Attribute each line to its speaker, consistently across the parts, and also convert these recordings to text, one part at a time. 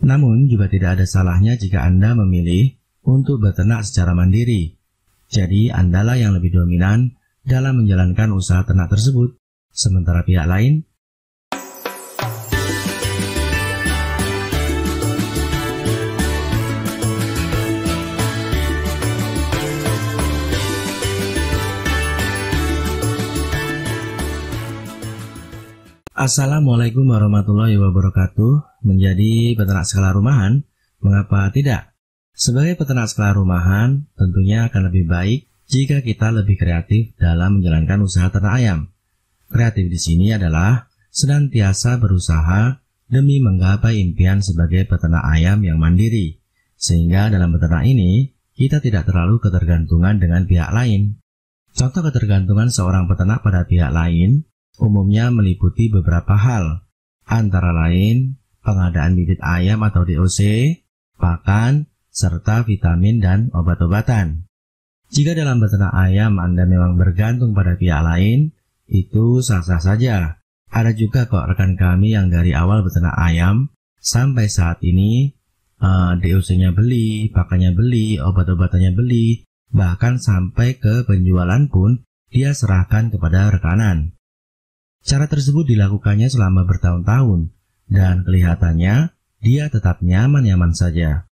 Speaker 1: Namun juga tidak ada salahnya jika Anda memilih untuk beternak secara mandiri. Jadi Andalah yang lebih dominan dalam menjalankan usaha ternak tersebut, sementara pihak lain Assalamualaikum warahmatullahi wabarakatuh. Menjadi peternak skala rumahan, mengapa tidak? Sebagai peternak skala rumahan, tentunya akan lebih baik jika kita lebih kreatif dalam menjalankan usaha ternak ayam. Kreatif di sini adalah senantiasa berusaha demi menggapai impian sebagai peternak ayam yang mandiri, sehingga dalam beternak ini kita tidak terlalu ketergantungan dengan pihak lain. Contoh ketergantungan seorang peternak pada pihak lain umumnya meliputi beberapa hal, antara lain pengadaan bibit ayam atau DOC, pakan, serta vitamin dan obat-obatan. Jika dalam beternak ayam Anda memang bergantung pada pihak lain, itu sah-sah saja. Ada juga kok rekan kami yang dari awal beternak ayam sampai saat ini DOC-nya beli, pakannya beli, obat-obatannya beli, bahkan sampai ke penjualan pun dia serahkan kepada rekanan. Cara tersebut dilakukannya selama bertahun-tahun, dan kelihatannya dia tetap nyaman-nyaman saja.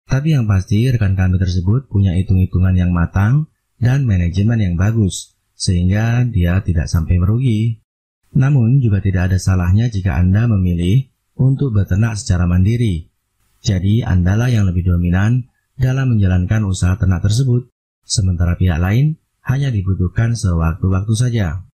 Speaker 1: Tapi yang pasti rekan kami tersebut punya hitung-hitungan yang matang dan manajemen yang bagus, sehingga dia tidak sampai merugi. Namun juga tidak ada salahnya jika Anda memilih untuk beternak secara mandiri. Jadi Andalah yang lebih dominan dalam menjalankan usaha ternak tersebut, sementara pihak lain hanya dibutuhkan sewaktu-waktu saja.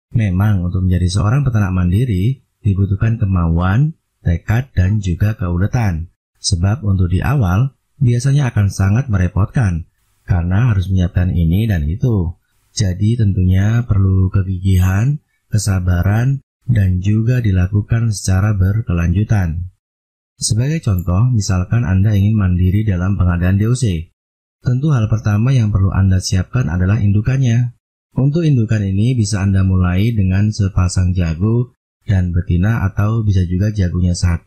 Speaker 1: Memang untuk menjadi seorang peternak mandiri dibutuhkan kemauan, tekad, dan juga keuletan. Sebab untuk di awal biasanya akan sangat merepotkan karena harus menyiapkan ini dan itu. Jadi tentunya perlu kegigihan, kesabaran, dan juga dilakukan secara berkelanjutan. Sebagai contoh, misalkan Anda ingin mandiri dalam pengadaan DOC. Tentu hal pertama yang perlu Anda siapkan adalah indukannya. Untuk indukan ini bisa Anda mulai dengan sepasang jago dan betina, atau bisa juga jagonya 1,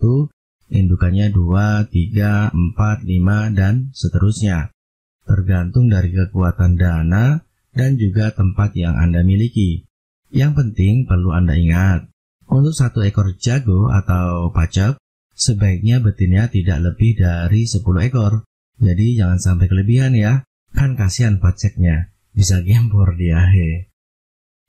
Speaker 1: indukannya 2, 3, 4, 5, dan seterusnya. Tergantung dari kekuatan dana dan juga tempat yang Anda miliki. Yang penting perlu Anda ingat, untuk 1 ekor jago atau pacak, sebaiknya betinanya tidak lebih dari 10 ekor. Jadi jangan sampai kelebihan ya, kan kasihan paceknya. Bisa gempor dia.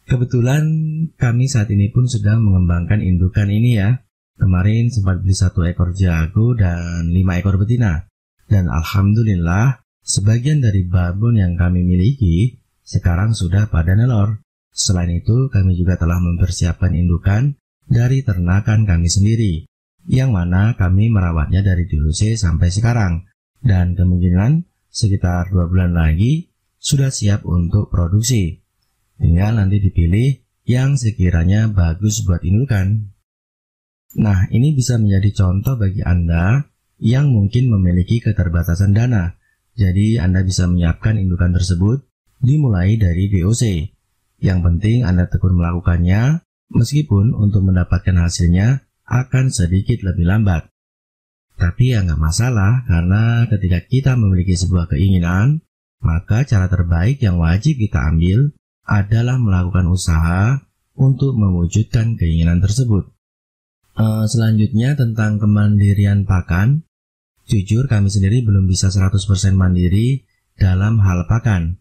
Speaker 1: Kebetulan kami saat ini pun sedang mengembangkan indukan ini ya. Kemarin sempat beli 1 ekor jago dan 5 ekor betina. Dan alhamdulillah sebagian dari babon yang kami miliki sekarang sudah pada nelor. Selain itu kami juga telah mempersiapkan indukan dari ternakan kami sendiri, yang mana kami merawatnya dari DOC sampai sekarang. Dan kemungkinan sekitar 2 bulan lagi sudah siap untuk produksi. Tinggal nanti dipilih yang sekiranya bagus buat indukan. Nah, ini bisa menjadi contoh bagi Anda yang mungkin memiliki keterbatasan dana. Jadi Anda bisa menyiapkan indukan tersebut dimulai dari DOC. Yang penting Anda tekun melakukannya, meskipun untuk mendapatkan hasilnya akan sedikit lebih lambat. Tapi ya nggak masalah, karena ketika kita memiliki sebuah keinginan, maka cara terbaik yang wajib kita ambil adalah melakukan usaha untuk mewujudkan keinginan tersebut. Selanjutnya tentang kemandirian pakan. Jujur kami sendiri belum bisa 100% mandiri dalam hal pakan.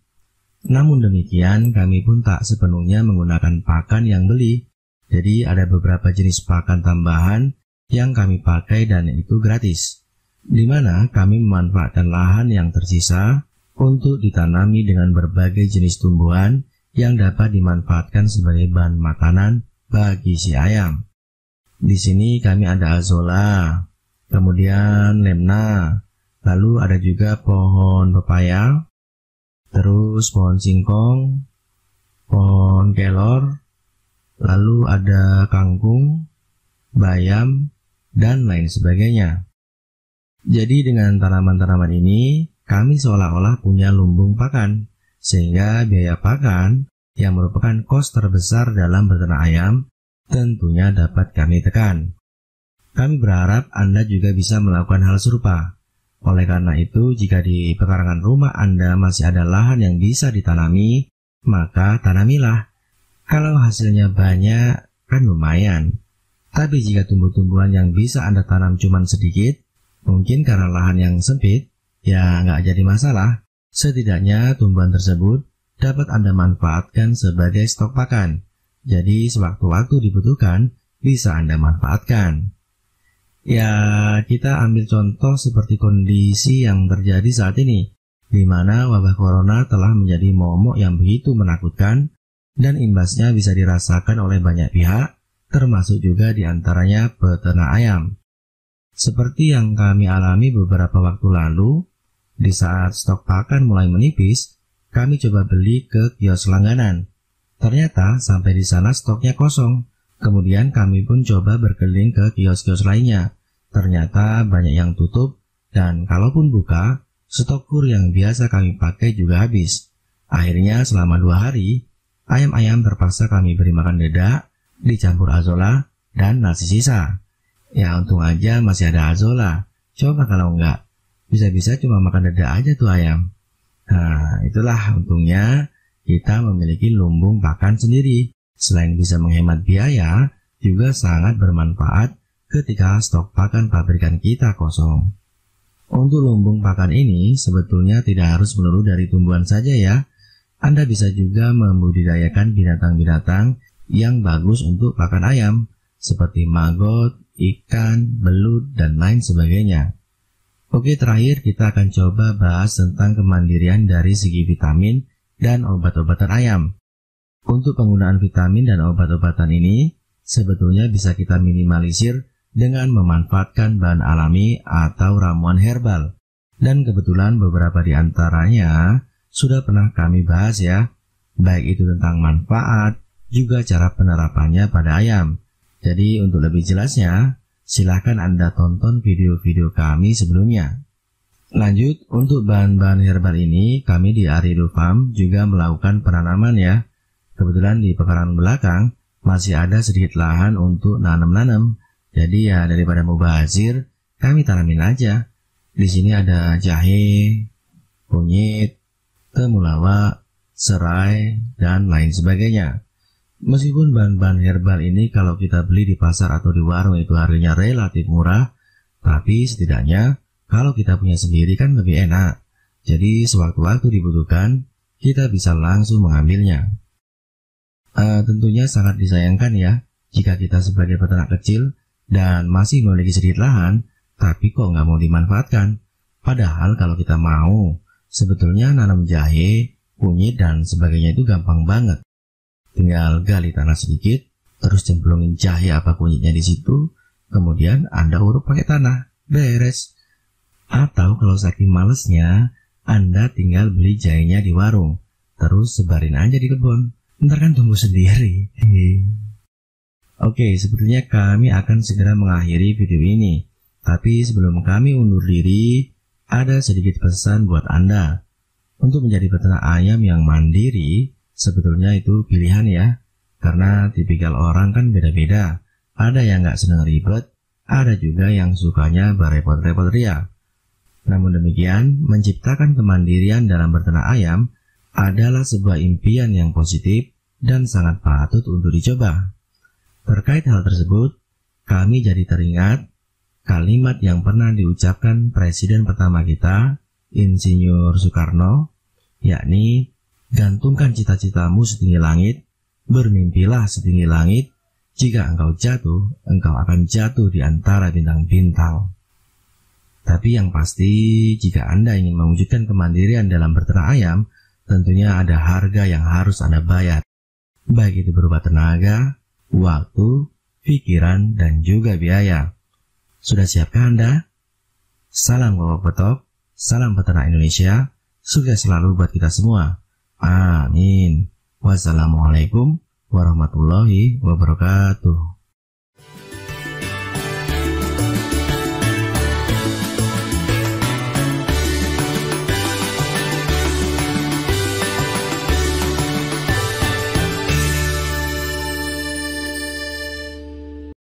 Speaker 1: Namun demikian kami pun tak sepenuhnya menggunakan pakan yang beli. Jadi ada beberapa jenis pakan tambahan yang kami pakai dan itu gratis. Di mana kami memanfaatkan lahan yang tersisa untuk ditanami dengan berbagai jenis tumbuhan yang dapat dimanfaatkan sebagai bahan makanan bagi si ayam. Di sini kami ada azolla, kemudian lemna, lalu ada juga pohon pepaya, terus pohon singkong, pohon kelor, lalu ada kangkung, bayam, dan lain sebagainya. Jadi dengan tanaman-tanaman ini kami seolah-olah punya lumbung pakan, sehingga biaya pakan yang merupakan kos terbesar dalam beternak ayam tentunya dapat kami tekan. Kami berharap Anda juga bisa melakukan hal serupa. Oleh karena itu, jika di pekarangan rumah Anda masih ada lahan yang bisa ditanami, maka tanamilah. Kalau hasilnya banyak, kan lumayan. Tapi jika tumbuh-tumbuhan yang bisa Anda tanam cuma sedikit, mungkin karena lahan yang sempit, ya nggak jadi masalah. Setidaknya tumbuhan tersebut dapat Anda manfaatkan sebagai stok pakan. Jadi sewaktu-waktu dibutuhkan, bisa Anda manfaatkan. Ya, kita ambil contoh seperti kondisi yang terjadi saat ini, di mana wabah corona telah menjadi momok yang begitu menakutkan, dan imbasnya bisa dirasakan oleh banyak pihak, termasuk juga diantaranya peternak ayam. Seperti yang kami alami beberapa waktu lalu, di saat stok pakan mulai menipis, kami coba beli ke kios langganan. Ternyata sampai di sana stoknya kosong. Kemudian kami pun coba berkeliling ke kios-kios lainnya. Ternyata banyak yang tutup, dan kalaupun buka, stok kur yang biasa kami pakai juga habis. Akhirnya selama 2 hari, ayam-ayam terpaksa kami beri makan dedak, dicampur azola, dan nasi sisa. Ya untung aja masih ada azola. Coba kalau enggak, bisa-bisa cuma makan dedak aja tuh ayam. Nah, itulah untungnya kita memiliki lumbung pakan sendiri. Selain bisa menghemat biaya, juga sangat bermanfaat ketika stok pakan pabrikan kita kosong. Untuk lumbung pakan ini sebetulnya tidak harus melulu dari tumbuhan saja ya. Anda bisa juga membudidayakan binatang-binatang yang bagus untuk pakan ayam, seperti maggot, ikan, belut, dan lain sebagainya. Oke, terakhir kita akan coba bahas tentang kemandirian dari segi vitamin dan obat-obatan ayam. Untuk penggunaan vitamin dan obat-obatan ini, sebetulnya bisa kita minimalisir dengan memanfaatkan bahan alami atau ramuan herbal. Dan kebetulan beberapa di antaranya sudah pernah kami bahas ya, baik itu tentang manfaat, juga cara penerapannya pada ayam. Jadi untuk lebih jelasnya, silahkan Anda tonton video-video kami sebelumnya. Lanjut, untuk bahan-bahan herbal ini, kami di Arido Farm juga melakukan penanaman ya. Kebetulan di pekarangan belakang masih ada sedikit lahan untuk nanam-nanam. Jadi ya daripada mubazir, kami tanamin aja. Di sini ada jahe, kunyit, temulawak, serai, dan lain sebagainya. Meskipun bahan-bahan herbal ini kalau kita beli di pasar atau di warung itu harganya relatif murah, tapi setidaknya kalau kita punya sendiri kan lebih enak. Jadi sewaktu-waktu dibutuhkan, kita bisa langsung mengambilnya. Tentunya sangat disayangkan ya, jika kita sebagai peternak kecil dan masih memiliki sedikit lahan, tapi kok nggak mau dimanfaatkan. Padahal kalau kita mau, sebetulnya nanam jahe, kunyit, dan sebagainya itu gampang banget. Tinggal gali tanah sedikit, terus cemplungin jahe apa kunyitnya di situ, kemudian Anda uruk pakai tanah, beres. Atau kalau saking malesnya, Anda tinggal beli jahenya di warung, terus sebarin aja di kebun. Ntar kan tumbuh sendiri. Oke, sepertinya kami akan segera mengakhiri video ini. Tapi sebelum kami undur diri, ada sedikit pesan buat Anda. Untuk menjadi peternak ayam yang mandiri, sebetulnya itu pilihan ya. Karena tipikal orang kan beda-beda. Ada yang nggak senang ribet, ada juga yang sukanya berepot-repot ria. Namun demikian, menciptakan kemandirian dalam berternak ayam adalah sebuah impian yang positif dan sangat patut untuk dicoba. Terkait hal tersebut, kami jadi teringat kalimat yang pernah diucapkan Presiden pertama kita, Insinyur Soekarno, yakni, gantungkan cita-citamu setinggi langit, bermimpilah setinggi langit, jika engkau jatuh, engkau akan jatuh di antara bintang-bintang. Tapi yang pasti, jika Anda ingin mewujudkan kemandirian dalam berternak ayam, tentunya ada harga yang harus Anda bayar. Baik itu berupa tenaga, waktu, pikiran, dan juga biaya. Sudah siapkah Anda? Salam Bapak Petok, salam peternak Indonesia, sukses selalu buat kita semua. Amin. Wassalamualaikum warahmatullahi wabarakatuh.